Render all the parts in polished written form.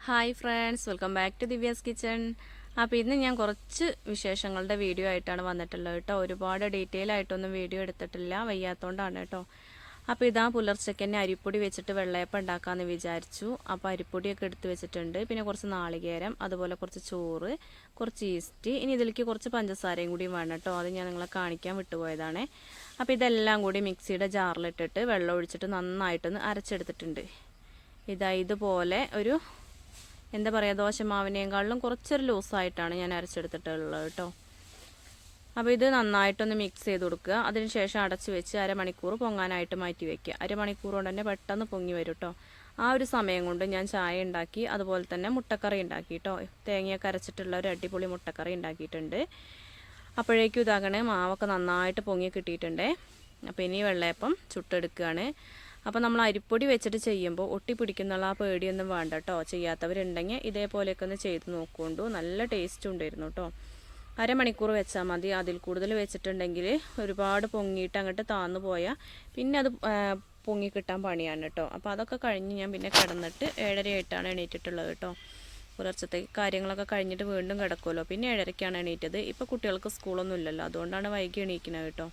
Hi friends, welcome back to Divya's kitchen. അപ്പോൾ ഇന്ന് ഞാൻ കുറച്ച് വിശേഷങ്ങളുടെ വീഡിയോ ആയിട്ടാണ് വന്നിട്ടുള്ളത് കേട്ടോ. ഒരുപാട് ഡീറ്റെയിൽ ആയിട്ടൊന്നും വീഡിയോ എടുത്തിട്ടില്ല, വയ്യാത്തതുകൊണ്ടാണ് കേട്ടോ. അപ്പോൾ ഇതാ പുലർച്ചയ്ക്ക് തന്നെ അരിപ്പൊടി വെച്ചിട്ട് വെള്ളയപ്പം ഉണ്ടാക്കാമെന്ന് വിചാരിച്ചു. അപ്പോൾ അരിപ്പൊടിയൊക്കെ എടുത്ത് വെച്ചിട്ടുണ്ട്. പിന്നെ കുറച്ച് നാളികേരം, അതുപോലെ കുറച്ച് ചോറ്, കുറച്ച് ഈസ്റ്റ്, ഇനി ഇതിലേക്ക് കുറച്ച് പഞ്ചസാരയും കൂടിയും വേണം കേട്ടോ. അത് ഞാൻ നിങ്ങളെ കാണിക്കാൻ വിട്ടുപോയതാണ്. അപ്പോൾ ഇതെല്ലാം കൂടി മിക്സിയുടെ ജാറിലിട്ടിട്ട് വെള്ളം ഒഴിച്ചിട്ട് നന്നായിട്ടൊന്ന് അരച്ചെടുത്തിട്ടുണ്ട്. ഇതുപോലെ ഒരു എന്താ പറയുക, ദോശമാവിനേക്കാളിലും കുറച്ചൊരു ലൂസായിട്ടാണ് ഞാൻ അരച്ചെടുത്തിട്ടുള്ളത് കേട്ടോ. അപ്പോൾ ഇത് നന്നായിട്ടൊന്ന് മിക്സ് ചെയ്ത് കൊടുക്കുക. അതിനുശേഷം അടച്ച് വെച്ച് അരമണിക്കൂർ പൊങ്ങാനായിട്ട് മാറ്റി വയ്ക്കുക. അരമണിക്കൂർ കൊണ്ട് തന്നെ പെട്ടെന്ന് പൊങ്ങി വരും കേട്ടോ. ആ ഒരു സമയം കൊണ്ട് ഞാൻ ചായ ഉണ്ടാക്കി, അതുപോലെ തന്നെ മുട്ടക്കറി ഉണ്ടാക്കി കേട്ടോ. തേങ്ങയൊക്കെ അരച്ചിട്ടുള്ള ഒരു അടിപൊളി മുട്ടക്കറി ഉണ്ടാക്കിയിട്ടുണ്ട്. അപ്പോഴേക്കും ഇതാകണേ മാവൊക്കെ നന്നായിട്ട് പൊങ്ങി കിട്ടിയിട്ടുണ്ട്. അപ്പോൾ ഇനി വെള്ളയപ്പം ചുട്ടെടുക്കുകയാണ്. അപ്പോൾ നമ്മൾ അരിപ്പൊടി വെച്ചിട്ട് ചെയ്യുമ്പോൾ ഒട്ടിപ്പിടിക്കുന്നുള്ള ആ പേടിയൊന്നും വേണ്ട കേട്ടോ. ചെയ്യാത്തവരുണ്ടെങ്കിൽ ഇതേപോലെയൊക്കെ ഒന്ന് ചെയ്ത് നോക്കുകൊണ്ടു. നല്ല ടേസ്റ്റ് ഉണ്ടായിരുന്നു കേട്ടോ. അരമണിക്കൂർ വെച്ചാൽ മതി. അതിൽ കൂടുതൽ വെച്ചിട്ടുണ്ടെങ്കിൽ ഒരുപാട് പൊങ്ങിയിട്ട് അങ്ങോട്ട് താന്നു പോയാൽ പിന്നെ അത് പൊങ്ങി കിട്ടാൻ പണിയാണ് കേട്ടോ. അപ്പോൾ അതൊക്കെ കഴിഞ്ഞ് ഞാൻ പിന്നെ കിടന്നിട്ട് 7:30 എണീറ്റിട്ടുള്ളത് കേട്ടോ. പുലർച്ചത്തെ കാര്യങ്ങളൊക്കെ കഴിഞ്ഞിട്ട് വീണ്ടും കിടക്കുമല്ലോ. പിന്നെ 7:30 എണീറ്റത്. ഇപ്പോൾ കുട്ടികൾക്ക് സ്കൂളൊന്നും ഇല്ലല്ലോ, അതുകൊണ്ടാണ് വൈകി എണീക്കുന്നത് കേട്ടോ.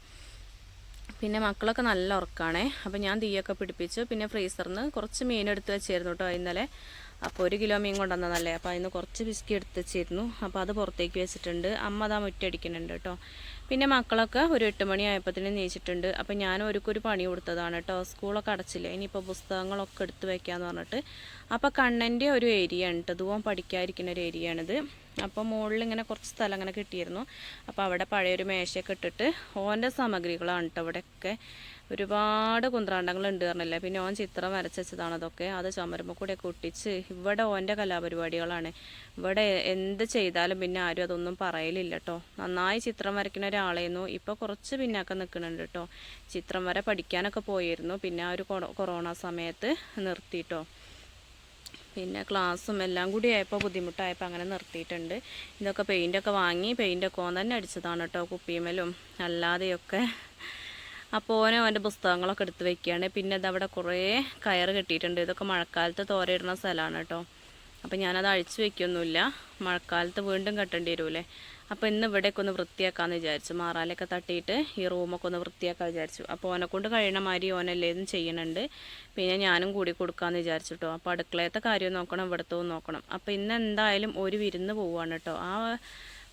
പിന്നെ മക്കളൊക്കെ നല്ല ഉറക്കമാണേ. അപ്പോൾ ഞാൻ തീയൊക്കെ പിടിപ്പിച്ചു. പിന്നെ ഫ്രീസറിൽ നിന്ന് കുറച്ച് മീൻ എടുത്ത് വെച്ചിരുന്നു കേട്ടോ ഇന്നലെ. അപ്പോൾ 1 കിലോ മീൻ കൊണ്ടുവന്നതല്ലേ, അപ്പോൾ അതിന് കുറച്ച് ബിസ്കി എടുത്ത് വെച്ചിരുന്നു. അപ്പോൾ അത് പുറത്തേക്ക് വെച്ചിട്ടുണ്ട്. അമ്മ അതാ മുറ്റടിക്കുന്നുണ്ട് കേട്ടോ. പിന്നെ മക്കളൊക്കെ ഒരു 8 മണി ആയപ്പോഴത്തേനും നീച്ചിട്ടുണ്ട്. അപ്പോൾ ഞാൻ ഒരു പണി കൊടുത്തതാണ് കേട്ടോ. സ്കൂളൊക്കെ അടച്ചില്ലേ, ഇനിയിപ്പോൾ പുസ്തകങ്ങളൊക്കെ എടുത്ത് വയ്ക്കാമെന്ന് പറഞ്ഞിട്ട്. അപ്പോൾ കണ്ണൻ്റെ ഒരു ഏരിയ ആണ് കേട്ടോ, ദൂരം പഠിക്കാതിരിക്കുന്ന ഒരു ഏരിയ ആണിത്. അപ്പോൾ മുകളിൽ ഇങ്ങനെ കുറച്ച് സ്ഥലം അങ്ങനെ കിട്ടിയിരുന്നു. അപ്പോൾ അവിടെ പഴയൊരു മേശയൊക്കെ ഇട്ടിട്ട് ഓൻ്റെ സാമഗ്രികളാണ് കേട്ടോ. ഇവിടെയൊക്കെ ഒരുപാട് കുന്ത്രാണ്ടങ്ങളുണ്ട് പറഞ്ഞില്ലേ. പിന്നെ ഓൻ ചിത്രം വരച്ച് വെച്ചതാണ് അതൊക്കെ. അത് ചുമരുമ്പോൾ കൂടെയൊക്കെ ഒട്ടിച്ച് ഇവിടെ ഓൻ്റെ കലാപരിപാടികളാണ്. ഇവിടെ എന്ത് ചെയ്താലും പിന്നെ ആരും അതൊന്നും പറയലില്ല കേട്ടോ. നന്നായി ചിത്രം വരയ്ക്കുന്ന ഒരാളായിരുന്നു. ഇപ്പോൾ കുറച്ച് പിന്നാക്കം നിൽക്കുന്നുണ്ട് കേട്ടോ. ചിത്രം വര പഠിക്കാനൊക്കെ പോയിരുന്നു. പിന്നെ ആ ഒരു കൊറോണ സമയത്ത് നിർത്തിയിട്ടോ. പിന്നെ ക്ലാസ്സും എല്ലാം കൂടി ആയപ്പോൾ ബുദ്ധിമുട്ടായപ്പോൾ അങ്ങനെ നിർത്തിയിട്ടുണ്ട്. ഇതൊക്കെ പെയിൻ്റൊക്കെ വാങ്ങി പെയിൻ്റൊക്കെ ഓൻ തന്നെ അടിച്ചതാണ് കേട്ടോ, കുപ്പിമേലും അല്ലാതെയൊക്കെ. അപ്പോൾ ഓൻ്റെ പുസ്തകങ്ങളൊക്കെ എടുത്ത് വയ്ക്കുകയാണ്. പിന്നെ ഇതവിടെ കുറേ കയറ് കെട്ടിയിട്ടുണ്ട്. ഇതൊക്കെ മഴക്കാലത്ത് തോരയിടുന്ന സ്ഥലമാണ് കേട്ടോ. അപ്പോൾ ഞാനത് അഴിച്ചു വയ്ക്കൊന്നുമില്ല, മഴക്കാലത്ത് വീണ്ടും കെട്ടേണ്ടി വരുമല്ലേ. അപ്പോൾ ഇന്ന് ഇവിടേക്ക് ഒന്ന് വൃത്തിയാക്കാമെന്ന് വിചാരിച്ചു. മാറാലൊക്കെ തട്ടിയിട്ട് ഈ റൂമൊക്കെ ഒന്ന് വൃത്തിയാക്കാൻ വിചാരിച്ചു. അപ്പോൾ ഓനെക്കൊണ്ട് കഴിയണ മാതിരി ഓനെല്ലേതും ചെയ്യുന്നുണ്ട്. പിന്നെ ഞാനും കൂടി കൊടുക്കാമെന്ന് വിചാരിച്ചു കേട്ടോ. അപ്പോൾ അടുക്കളയത്തെ കാര്യം നോക്കണം, ഇവിടുത്തതും നോക്കണം. അപ്പോൾ ഇന്ന് എന്തായാലും ഒരു വിരുന്ന് പോവുകയാണ് കേട്ടോ. ആ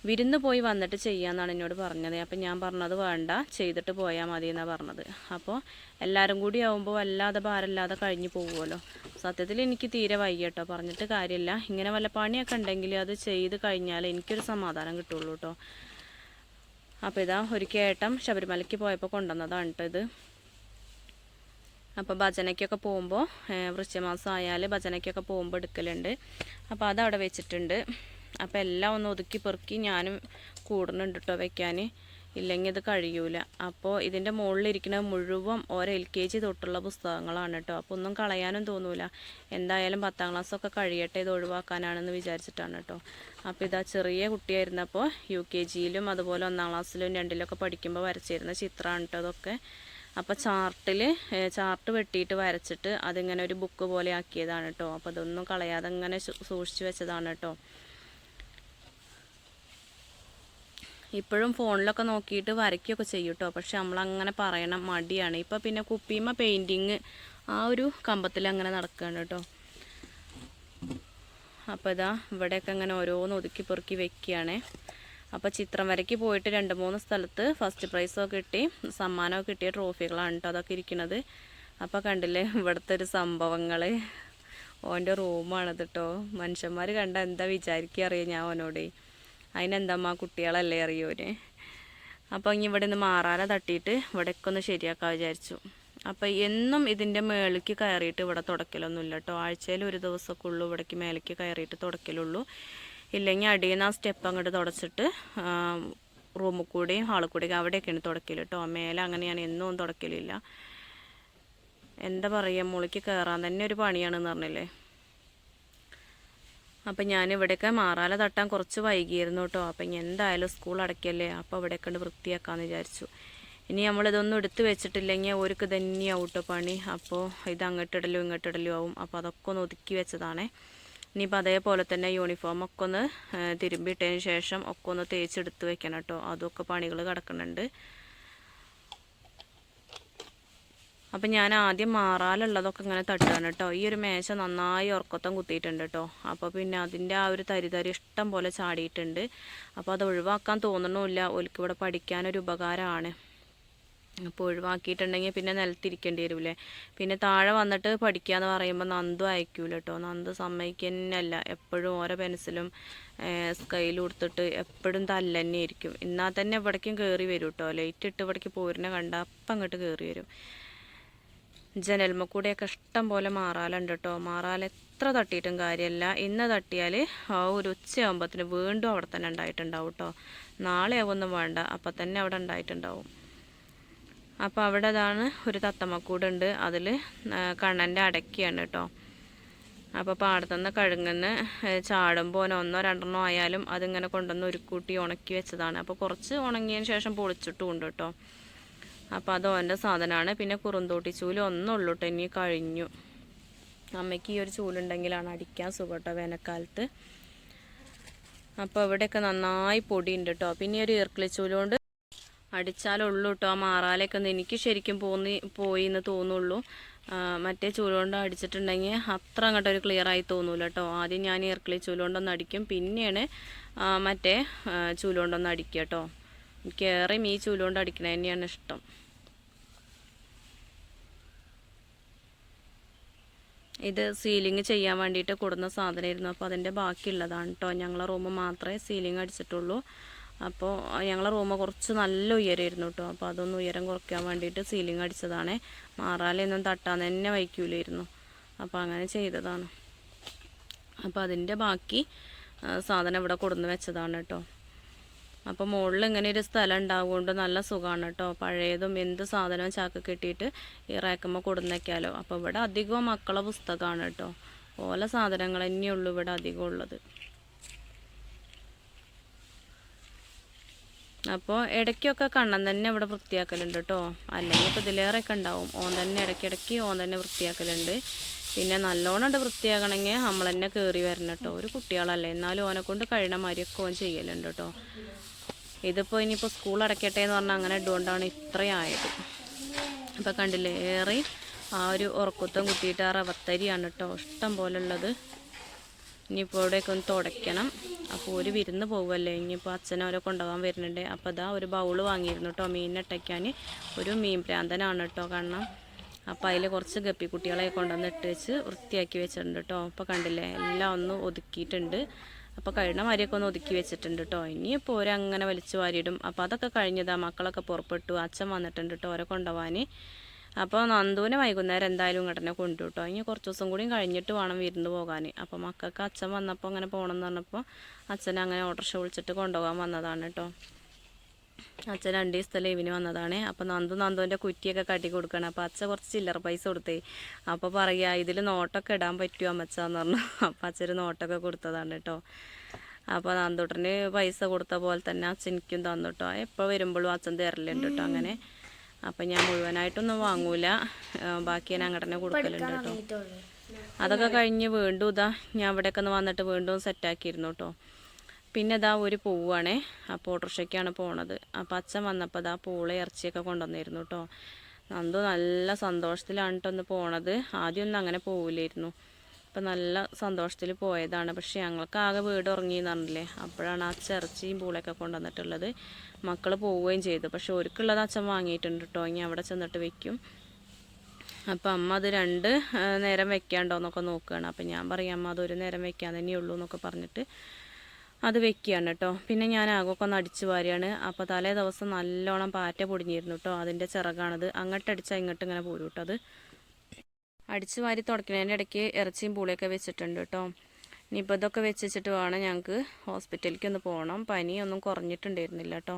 വിരുന്ന് പോയി വന്നിട്ട് ചെയ്യാമെന്നാണ് എന്നോട് പറഞ്ഞത്. അപ്പം ഞാൻ പറഞ്ഞത് വേണ്ട, ചെയ്തിട്ട് പോയാൽ മതി എന്നാണ് പറഞ്ഞത്. അപ്പോൾ എല്ലാവരും കൂടി ആകുമ്പോൾ വല്ലാതെ ഭാരമില്ലാതെ കഴിഞ്ഞ് പോകുമല്ലോ. സത്യത്തിൽ എനിക്ക് തീരെ വയ്യ കേട്ടോ, പറഞ്ഞിട്ട് കാര്യമില്ല. ഇങ്ങനെ വല്ല പണിയൊക്കെ ഉണ്ടെങ്കിൽ അത് ചെയ്ത് കഴിഞ്ഞാൽ എനിക്കൊരു സമാധാനം കിട്ടുള്ളൂ കേട്ടോ. അപ്പോൾ ഇതാ ഒരു ഏട്ടൻ ശബരിമലയ്ക്ക് പോയപ്പോൾ കൊണ്ടുവന്നതാണ് കേട്ടോ ഇത്. അപ്പോൾ ഭജനയ്ക്കൊക്കെ പോകുമ്പോൾ വൃശ്ചികമാസം ആയാൽ ഭജനയ്ക്കൊക്കെ പോകുമ്പോൾ എടുക്കലുണ്ട്. അപ്പോൾ അതവിടെ വെച്ചിട്ടുണ്ട്. അപ്പോൾ എല്ലാം ഒന്ന് ഒതുക്കി പെറുക്കി ഞാനും കൂടുന്നുണ്ട് കേട്ടോ വെക്കാൻ, ഇല്ലെങ്കിൽ ഇത് കഴിയൂല. അപ്പോൾ ഇതിൻ്റെ മുകളിലിരിക്കുന്നത് മുഴുവൻ ഓരോ LKG തൊട്ടുള്ള പുസ്തകങ്ങളാണ് കേട്ടോ. അപ്പോൾ ഒന്നും കളയാനും തോന്നൂല. എന്തായാലും 10ാം ക്ലാസ്സൊക്കെ കഴിയട്ടെ, ഇത് ഒഴിവാക്കാനാണെന്ന് വിചാരിച്ചിട്ടാണ് കേട്ടോ. അപ്പോൾ ഇതാ ചെറിയ കുട്ടിയായിരുന്നപ്പോൾ UKGയിലും അതുപോലെ 1ാം ക്ലാസ്സിലും 2ിലൊക്കെ പഠിക്കുമ്പോൾ വരച്ചിരുന്ന ചിത്രമാണ് കേട്ടോ അതൊക്കെ. അപ്പോൾ ചാർട്ട് വെട്ടിയിട്ട് വരച്ചിട്ട് അതിങ്ങനെ ഒരു ബുക്ക് പോലെ ആക്കിയതാണ് കേട്ടോ. അപ്പോൾ അതൊന്നും കളയാതെ ഇങ്ങനെ സൂക്ഷിച്ച് വെച്ചതാണ് കേട്ടോ. ഇപ്പോഴും ഫോണിലൊക്കെ നോക്കിയിട്ട് വരയ്ക്കുകയൊക്കെ ചെയ്യും കേട്ടോ. പക്ഷെ നമ്മളങ്ങനെ പറയണം, മടിയാണ്. ഇപ്പോൾ പിന്നെ കുപ്പിമ പെയിൻറ്റിങ് ആ ഒരു കമ്പത്തിൽ അങ്ങനെ നടക്കുകയാണ് കേട്ടോ. അപ്പോൾ ഇതാ ഇവിടെയൊക്കെ അങ്ങനെ ഓരോന്ന് ഒതുക്കി പെറുക്കി വെക്കുകയാണ്. അപ്പോൾ ചിത്രം വരയ്ക്ക് പോയിട്ട് 2-3 സ്ഥലത്ത് ഫസ്റ്റ് പ്രൈസൊക്കെ കിട്ടി, സമ്മാനമൊക്കെ കിട്ടിയ ട്രോഫികളാണ് കേട്ടോ അതൊക്കെ ഇരിക്കുന്നത്. അപ്പോൾ കണ്ടില്ലേ ഇവിടുത്തെ ഒരു സംഭവങ്ങൾ. ഓൻ്റെ റൂമാണത് കേട്ടോ. മനുഷ്യന്മാർ കണ്ട എന്താ വിചാരിക്കുക അറിയാം ഞാൻ ഓനോട്. അതിനെന്തമ്മ കുട്ടികളല്ലേ അറിയോന്. അപ്പോൾ ഇനി ഇവിടെ നിന്ന് മാറാല തട്ടിയിട്ട് ഇവിടേക്ക് ഒന്ന് ശരിയാക്കാൻ വിചാരിച്ചു. അപ്പോൾ എന്നും ഇതിൻ്റെ മേലേക്ക് കയറിയിട്ട് ഇവിടെ തുടക്കലൊന്നുമില്ല കേട്ടോ. ആഴ്ചയിൽ ഒരു ദിവസമൊക്കെ ഉള്ളൂ ഇവിടേക്ക് മേലേക്ക് കയറിയിട്ട് തുടക്കലുള്ളൂ. ഇല്ലെങ്കിൽ അടിയിൽ നിന്ന് ആ സ്റ്റെപ്പ് അങ്ങോട്ട് തുടച്ചിട്ട് റൂമിൽ കൂടെയും ഹാളിൽ കൂടെയും അവിടെയൊക്കെയാണ് തുടക്കൽ കേട്ടോ. മേലെ അങ്ങനെയാണ് എന്നും തുടക്കലില്ല. എന്താ പറയുക, മുകളിലേക്ക് കയറാൻ തന്നെ ഒരു പണിയാണെന്ന് പറഞ്ഞില്ലേ. അപ്പം ഞാനിവിടെയൊക്കെ മാറാല തട്ടാൻ കുറച്ച് വൈകിയിരുന്നു കേട്ടോ. അപ്പം ഇനി എന്തായാലും സ്കൂൾ അടയ്ക്കല്ലേ, അപ്പോൾ ഇവിടെയൊക്കെ ഉണ്ട് വൃത്തിയാക്കാമെന്ന് വിചാരിച്ചു. ഇനി നമ്മളിതൊന്നും എടുത്ത് വെച്ചിട്ടില്ലെങ്കിൽ ഓർക്ക് തന്നെയാവും കേട്ടോ പണി. അപ്പോൾ ഇത് അങ്ങോട്ടിടലും ഇങ്ങോട്ടിടലും ആവും. അപ്പോൾ അതൊക്കെ ഒന്ന് ഒതുക്കി വെച്ചതാണേ. ഇനിയിപ്പോൾ അതേപോലെ തന്നെ യൂണിഫോമൊക്കെ ഒന്ന് തിരുമ്പിയിട്ടതിന് ശേഷം ഒക്കെ ഒന്ന് തേച്ചെടുത്ത് വെക്കണം കേട്ടോ. അതൊക്കെ പണികൾ കിടക്കുന്നുണ്ട്. അപ്പം ഞാൻ ആദ്യം മാറാലുള്ളതൊക്കെ ഇങ്ങനെ തട്ടുകയാണ് കേട്ടോ. ഈ ഒരു മേശ നന്നായി ഉറക്കത്തം കുത്തിയിട്ടുണ്ട് കേട്ടോ. അപ്പോൾ പിന്നെ അതിൻ്റെ ആ ഒരു തരി ഇഷ്ടം പോലെ ചാടിയിട്ടുണ്ട്. അപ്പോൾ അത് ഒഴിവാക്കാൻ തോന്നണമില്ല. ഓൽക്ക് ഇവിടെ പഠിക്കാനൊരു ഉപകാരമാണ്. അപ്പോൾ ഒഴിവാക്കിയിട്ടുണ്ടെങ്കിൽ പിന്നെ നിലത്തിരിക്കേണ്ടി വരില്ലേ. പിന്നെ താഴെ വന്നിട്ട് പഠിക്കുക എന്ന് പറയുമ്പോൾ നന്ദു അയക്കൂല കേട്ടോ. നന്ദു സമ്മതിക്കുന്നല്ല. എപ്പോഴും ഓരോ പെൻസിലും സ്കെയിലും കൊടുത്തിട്ട് എപ്പോഴും തല്ലന്നെ ആയിരിക്കും. എന്നാൽ തന്നെ ഇവിടേക്കും കയറി വരും കേട്ടോ. ലൈറ്റ് ഇട്ട് ഇവിടേക്ക് പോരുന്ന കണ്ട അപ്പം അങ്ങോട്ട് കയറി വരും. ജനൽമ കൂടെയൊക്കെ ഇഷ്ടം പോലെ മാറാലുണ്ട് കേട്ടോ. മാറാൽ എത്ര തട്ടിയിട്ടും കാര്യമല്ല. ഇന്ന് തട്ടിയാൽ ആ ഒരു ഉച്ചയാകുമ്പോഴത്തേന് വീണ്ടും അവിടെ തന്നെ ഉണ്ടായിട്ടുണ്ടാവും കേട്ടോ. നാളെ ആവൊന്നും വേണ്ട, അപ്പം തന്നെ അവിടെ ഉണ്ടായിട്ടുണ്ടാവും. അപ്പോൾ അവിടെ അതാണ് ഒരു തത്തമ്മക്കൂടുണ്ട്. അതിൽ കണ്ണൻ്റെ അടയ്ക്കാണ് കേട്ടോ. അപ്പോൾ പാടത്തുനിന്ന് കഴുകുന്ന ചാടുമ്പോൾ ഒന്നോ രണ്ടെണ്ണോ ആയാലും അതിങ്ങനെ കൊണ്ടുവന്ന് ഉരുക്കൂട്ടി ഉണക്കി വെച്ചതാണ്. അപ്പോൾ കുറച്ച് ഉണങ്ങിയതിന് ശേഷം പൊളിച്ചിട്ടുമുണ്ട് കേട്ടോ. അപ്പോൾ അത് ഓൻ്റെ സാധനമാണ്. പിന്നെ കുറുന്തോട്ടി ചൂല് ഒന്നുള്ളൂ കേട്ടോ. ഇനി കഴിഞ്ഞു. അമ്മയ്ക്ക് ഈ ഒരു ചൂലുണ്ടെങ്കിലാണ് അടിക്കാൻ സുഖം കേട്ടോ വേനൽക്കാലത്ത്. അപ്പോൾ ഇവിടെയൊക്കെ നന്നായി പൊടിയുണ്ട് കേട്ടോ. പിന്നെ ഒരു ഈർക്കിളി ചൂലുകൊണ്ട് അടിച്ചാലുള്ളൂ കേട്ടോ. ആ മാറാലൊക്കെ ഒന്ന് എനിക്ക് ശരിക്കും പോയി എന്ന് തോന്നുള്ളൂ. മറ്റേ ചൂലുകൊണ്ട് അടിച്ചിട്ടുണ്ടെങ്കിൽ അത്ര അങ്ങോട്ടൊരു ക്ലിയറായി തോന്നൂല കേട്ടോ. ആദ്യം ഞാൻ ഈർക്കിളി ചൂലുകൊണ്ടൊന്ന് അടിക്കും, പിന്നെയാണ് മറ്റേ ചൂലുകൊണ്ടൊന്ന് അടിക്കുക കേട്ടോ. എനിക്ക് ഏറെയും ഈ ചൂലുകൊണ്ട് അടിക്കണത് തന്നെയാണ് ഇഷ്ടം. ഇത് സീലിംഗ് ചെയ്യാൻ വേണ്ടിയിട്ട് കൊടുന്ന സാധനമായിരുന്നു. അപ്പോൾ അതിൻ്റെ ബാക്കിയുള്ളതാണ് കേട്ടോ. ഞങ്ങളെ റൂം മാത്രമേ സീലിംഗ് അടിച്ചിട്ടുള്ളൂ. അപ്പോൾ ഞങ്ങളെ റൂം കുറച്ച് നല്ല ഉയരമായിരുന്നു കേട്ടോ. അപ്പോൾ അതൊന്ന് ഉയരം കുറയ്ക്കാൻ വേണ്ടിയിട്ട് സീലിംഗ് അടിച്ചതാണ്. മാറാലൊന്നും തട്ടാൻ തന്നെ വയ്ക്കൂലായിരുന്നു. അപ്പോൾ അങ്ങനെ ചെയ്തതാണ്. അപ്പോൾ അതിൻ്റെ ബാക്കി സാധനം ഇവിടെ കൊടുന്ന് വെച്ചതാണ് കേട്ടോ. അപ്പോൾ മുകളിൽ ഇങ്ങനെ ഒരു സ്ഥലം ഉണ്ടാവുകൊണ്ട് നല്ല സുഖമാണ് കേട്ടോ. പഴയതും എന്ത് സാധനവും ചാക്ക് കെട്ടിയിട്ട് ഈ റാക്കുമ്പോൾ കൊടുന്നേക്കാലോ. അപ്പോൾ ഇവിടെ അധികവും മക്കളെ പുസ്തകമാണ് കേട്ടോ. ഓല സാധനങ്ങൾ തന്നെയുള്ളൂ ഇവിടെ അധികം ഉള്ളത്. അപ്പോൾ ഇടയ്ക്കൊക്കെ കണ്ണൻ തന്നെ ഇവിടെ വൃത്തിയാക്കലുണ്ട് കേട്ടോ. അല്ലെങ്കിൽ ഇപ്പോൾ ഇതിലേറെയൊക്കെ ഉണ്ടാവും. ഓൻ തന്നെ ഇടയ്ക്കിടയ്ക്ക് ഓൻ തന്നെ വൃത്തിയാക്കലുണ്ട്. പിന്നെ നല്ലോണം വൃത്തിയാക്കണമെങ്കിൽ നമ്മൾ തന്നെ കയറി വരണം കേട്ടോ. ഒരു കുട്ടികളല്ലേ, എന്നാലും ഓനെ കൊണ്ട് കഴിയണ മാതിരിയൊക്കെ ഓൻ ചെയ്യലുണ്ട് കേട്ടോ. ഇതിപ്പോൾ ഇനിയിപ്പോൾ സ്കൂൾ അടയ്ക്കട്ടെ എന്ന് പറഞ്ഞാൽ അങ്ങനെ ഇട്ടുകൊണ്ടാണ് ഇത്രയും ആയത്. അപ്പോൾ കണ്ടില്ലേ, ഏറെ ആ ഒരു ഉറക്കുത്തം കുത്തിയിട്ട് ആ റവത്തരിയാണ് കേട്ടോ ഇഷ്ടം പോലെ ഉള്ളത്. ഇനിയിപ്പോൾ ഇവിടെയൊക്കെ ഒന്ന് തുടയ്ക്കണം. അപ്പോൾ ഒരു വിരുന്ന് പോകുമല്ലേ, ഇനിയിപ്പോൾ അച്ഛനവരെ കൊണ്ടുപോകാൻ വരുന്നുണ്ട്. അപ്പോൾ അതാ ഒരു ബൗള് വാങ്ങിയിരുന്നു കേട്ടോ മീനിട്ടയ്ക്കാൻ. ഒരു മീൻ പ്രാന്തനാണ് കേട്ടോ കാരണം. അപ്പോൾ അതിൽ കുറച്ച് ഗപ്പിക്കുട്ടികളെ കൊണ്ടുവന്ന് ഇട്ട് വെച്ച് വൃത്തിയാക്കി വെച്ചിട്ടുണ്ട് കേട്ടോ. അപ്പോൾ കണ്ടില്ലേ, എല്ലാം ഒന്ന് ഒതുക്കിയിട്ടുണ്ട്. അപ്പോൾ കഴിയുന്ന മാതിരിയൊക്കെ ഒന്ന് ഒതുക്കി വെച്ചിട്ടുണ്ട് കേട്ടോ. ഇനിയിപ്പോൾ ഓരങ്ങനെ വലിച്ചു വാരിയിടും. അപ്പോൾ അതൊക്കെ കഴിഞ്ഞതാ, മക്കളൊക്കെ പുറപ്പെട്ടു. അച്ഛൻ വന്നിട്ടുണ്ട് കേട്ടോ ഓരെ കൊണ്ടുപോകാൻ. അപ്പോൾ നന്ദുവിനെ വൈകുന്നേരം എന്തായാലും ഇങ്ങോട്ടന്നെ കൊണ്ടു കേട്ടോ. ഇനി കുറച്ച് ദിവസം കൂടി കഴിഞ്ഞിട്ട് വേണം വിരുന്ന് പോകാൻ. അപ്പോൾ മക്കൾക്ക് അച്ഛൻ വന്നപ്പോൾ അങ്ങനെ പോകണമെന്ന് പറഞ്ഞപ്പോൾ അച്ഛനെ അങ്ങനെ ഓട്ടോറിക്ഷ വിളിച്ചിട്ട് കൊണ്ടുപോകാൻ വന്നതാണ് കേട്ടോ. അച്ഛൻ 2 ദിവസത്തെ ലീവിന് വന്നതാണ്. അപ്പോൾ നന്ദുവിൻ്റെ കുറ്റിയൊക്കെ കട്ടി കൊടുക്കണം. അപ്പോൾ അച്ഛൻ കുറച്ച് ചില്ലറ പൈസ കൊടുത്തേ. അപ്പോൾ പറയുക, ഇതിൽ നോട്ടൊക്കെ ഇടാൻ പറ്റുമോ അമ്മച്ചാന്ന് പറഞ്ഞു. അപ്പോൾ അച്ഛന് നോട്ടൊക്കെ കൊടുത്തതാണ് കേട്ടോ. അപ്പോൾ നന്ദൂട്ടന് പൈസ കൊടുത്ത പോലെ തന്നെ അച്ഛൻ എനിക്കും തന്നു കേട്ടോ. എപ്പോൾ വരുമ്പോഴും അച്ഛൻ തരലുണ്ട് കേട്ടോ അങ്ങനെ. അപ്പം ഞാൻ മുഴുവനായിട്ടൊന്നും വാങ്ങൂല, ബാക്കി ഞാൻ അങ്ങോട്ട് തന്നെ കൊടുക്കലുണ്ട് കേട്ടോ. അതൊക്കെ കഴിഞ്ഞ് വീണ്ടും ഇതാ ഞാൻ ഇവിടെയൊക്കെ ഒന്ന് വന്നിട്ട് വീണ്ടും സെറ്റാക്കിയിരുന്നു കേട്ടോ. പിന്നെ ഇതാ ഒരു പൂവാണേ. അപ്പോൾ ഓട്ടോറിക്ഷയ്ക്കാണ് പോണത്. അപ്പോൾ അച്ഛൻ വന്നപ്പോൾ ഇതാ പൂള ഇറച്ചിയൊക്കെ കൊണ്ടുവന്നിരുന്നു കേട്ടോ. നന്ദു നല്ല സന്തോഷത്തിലാണ് കേട്ടോ ഒന്ന് പോണത്. ആദ്യമൊന്നും അങ്ങനെ പോവില്ലായിരുന്നു. അപ്പം നല്ല സന്തോഷത്തിൽ പോയതാണ്. പക്ഷേ ഞങ്ങൾക്ക് ആകെ വീട് ഉറങ്ങിയെന്ന് പറഞ്ഞില്ലേ, അപ്പോഴാണ് അച്ഛൻ ഇറച്ചിയും പൂളയൊക്കെ കൊണ്ടുവന്നിട്ടുള്ളത്. മക്കൾ പോവുകയും ചെയ്തു. പക്ഷെ ഒരുക്കുള്ളത് അച്ഛൻ വാങ്ങിയിട്ടുണ്ട് കേട്ടോ. ഇനി അവിടെ ചെന്നിട്ട് വെക്കും. അപ്പം അമ്മ അത് 2 നേരം വെക്കാണ്ടോ എന്നൊക്കെ നോക്കുകയാണ്. അപ്പം ഞാൻ പറയാം, അമ്മ അതൊരു നേരം വെക്കാൻ തന്നെയുള്ളൂ എന്നൊക്കെ പറഞ്ഞിട്ട് അത് വെക്കുകയാണ് കേട്ടോ. പിന്നെ ഞാൻ ആകെയൊക്കെ ഒന്ന് അടിച്ചു വാരിയാണ്. അപ്പോൾ തലേ ദിവസം നല്ലോണം പാറ്റ പൊടിഞ്ഞിരുന്നു കേട്ടോ. അതിൻ്റെ ചിറകാണത്. അങ്ങോട്ടടിച്ചാൽ ഇങ്ങോട്ട് ഇങ്ങനെ പോരും കേട്ടോ. അത് അടിച്ചു വാരി തുടയ്ക്കുന്നതിൻ്റെ ഇടയ്ക്ക് ഇറച്ചിയും പൂളിയൊക്കെ വെച്ചിട്ടുണ്ട് കേട്ടോ. ഇനിയിപ്പോൾ ഇതൊക്കെ വെച്ചിട്ട് വേണം ഞങ്ങൾക്ക് ഹോസ്പിറ്റലിലേക്ക് ഒന്ന് പോകണം. പനിയൊന്നും കുറഞ്ഞിട്ടുണ്ടായിരുന്നില്ല കേട്ടോ.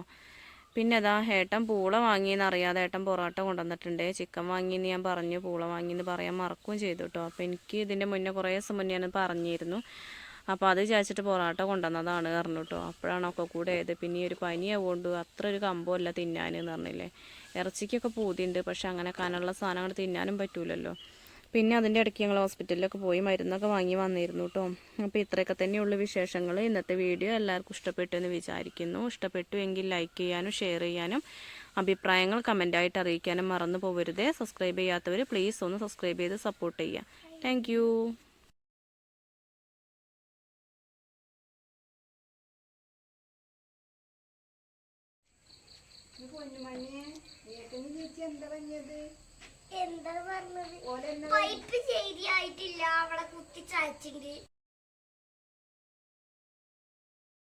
പിന്നെ അതാ ഏട്ടൻ പൂള വാങ്ങിയെന്ന് അറിയാതെ ഏട്ടൻ പൊറോട്ട കൊണ്ടുവന്നിട്ടുണ്ട്. ചിക്കൻ വാങ്ങിയെന്ന് ഞാൻ പറഞ്ഞു, പൂള വാങ്ങിയെന്ന് പറയാൻ മറക്കുകയും ചെയ്തു കേട്ടോ. അപ്പോൾ എനിക്ക് ഇതിൻ്റെ മുന്നേ കുറേ ദിവസം മുന്നേ ഞാൻ പറഞ്ഞിരുന്നു. അപ്പോൾ അത് വിചാരിച്ചിട്ട് പൊറോട്ട കൊണ്ടുവന്നതാണ് പറഞ്ഞു കേട്ടോ. അപ്പോഴാണ് ഒക്കെ കൂടെ ആയത്. പിന്നെ ഈ ഒരു പനിയാവുകൊണ്ട് അത്ര ഒരു കമ്പമല്ല തിന്നാനെന്ന് പറഞ്ഞില്ലേ. ഇറച്ചിക്കൊക്കെ പൂതിയുണ്ട്, പക്ഷെ അങ്ങനെ കനമുള്ള സാധനങ്ങൾ തിന്നാനും പറ്റൂലല്ലോ. പിന്നെ അതിൻ്റെ ഇടയ്ക്ക് ഞങ്ങൾ ഹോസ്പിറ്റലിലൊക്കെ പോയി മരുന്നൊക്കെ വാങ്ങി വന്നിരുന്നു കേട്ടോ. അപ്പോൾ ഇത്രയൊക്കെ തന്നെയുള്ള വിശേഷങ്ങൾ. ഇന്നത്തെ വീഡിയോ എല്ലാവർക്കും ഇഷ്ടപ്പെട്ടു എന്ന് വിചാരിക്കുന്നു. ഇഷ്ടപ്പെട്ടു എങ്കിൽ ലൈക്ക് ചെയ്യാനും ഷെയർ ചെയ്യാനും അഭിപ്രായങ്ങൾ കമൻ്റായിട്ട് അറിയിക്കാനും മറന്നു പോകരുതേ. സബ്സ്ക്രൈബ് ചെയ്യാത്തവർ പ്ലീസ് ഒന്ന് സബ്സ്ക്രൈബ് ചെയ്ത് സപ്പോർട്ട് ചെയ്യുക. താങ്ക് എന്താ പറഞ്ഞത്? പൈപ്പ് ശരിയായിട്ടില്ല, അവിടെ കുത്തി ചാച്ചിണ്ട്.